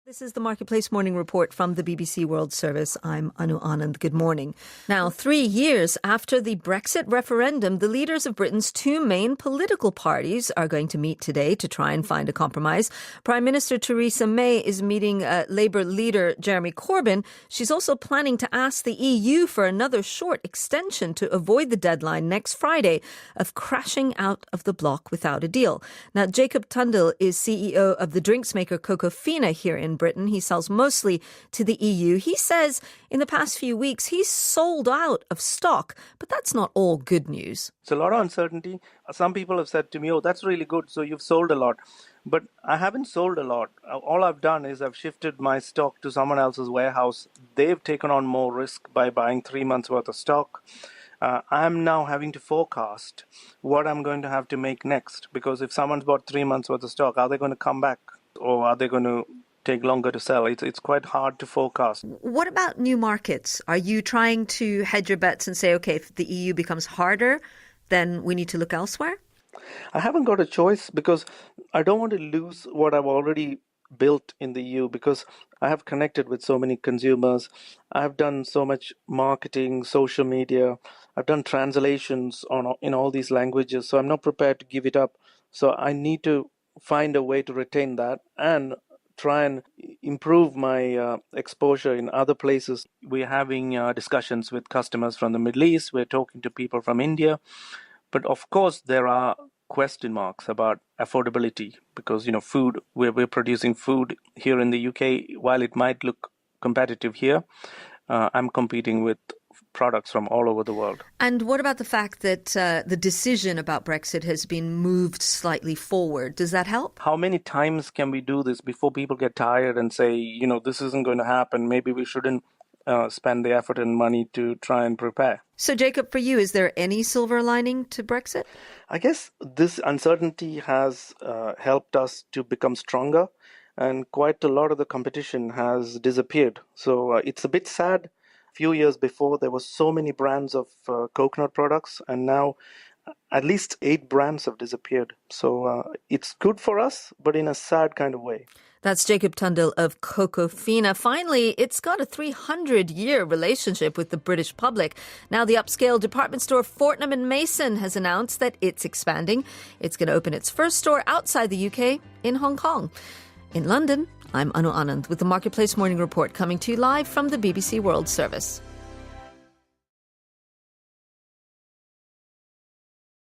This is the Marketplace Morning Report from the BBC World Service. I'm Anu Anand. Good morning. Now, 3 years after the Brexit referendum, the leaders of Britain's two main political parties are going to meet today to try and find a compromise. Prime Minister Theresa May is meeting Labour leader Jeremy Corbyn. She's also planning to ask the EU for another short extension to avoid the deadline next Friday of crashing out of the bloc without a deal. Now, Jacob Thundil is CEO of the drinks maker Cocofina here in Britain. He sells mostly to the EU. He says in the past few weeks he's sold out of stock, but that's not all good news. It's a lot of uncertainty. Some people have said to me, oh, that's really good, so you've sold a lot. But I haven't sold a lot. All I've done is I've shifted my stock to someone else's warehouse. They've taken on more risk by buying 3 months worth of stock. I'm now having to forecast what I'm going to have to make next, because if someone's bought 3 months worth of stock, are they going to come back or are they going to take longer to sell? It's quite hard to forecast. What about new markets? Are you trying to hedge your bets and say, okay, if the EU becomes harder, then we need to look elsewhere? I haven't got a choice because I don't want to lose what I've already built in the EU, because I have connected with so many consumers. I've done so much marketing, social media. I've done translations in all these languages. So I'm not prepared to give it up. So I need to find a way to retain that and try and improve my exposure in other places. We're having discussions with customers from the Middle East. We're talking to people from India. But of course, there are question marks about affordability because, food, we're producing food here in the UK. While it might look competitive here, I'm competing with products from all over the world. And what about the fact that the decision about Brexit has been moved slightly forward? Does that help? How many times can we do this before people get tired and say, this isn't going to happen. Maybe we shouldn't spend the effort and money to try and prepare. So, Jacob, for you, is there any silver lining to Brexit? I guess this uncertainty has helped us to become stronger, and quite a lot of the competition has disappeared. So it's a bit sad. A few years before, there were so many brands of coconut products, and now at least 8 brands have disappeared. So it's good for us, but in a sad kind of way. That's Jacob Thundil of Cocofina. Finally, it's got a 300-year relationship with the British public. Now, the upscale department store Fortnum & Mason has announced that it's expanding. It's going to open its first store outside the UK in Hong Kong. In London, I'm Anu Anand with the Marketplace Morning Report coming to you live from the BBC World Service.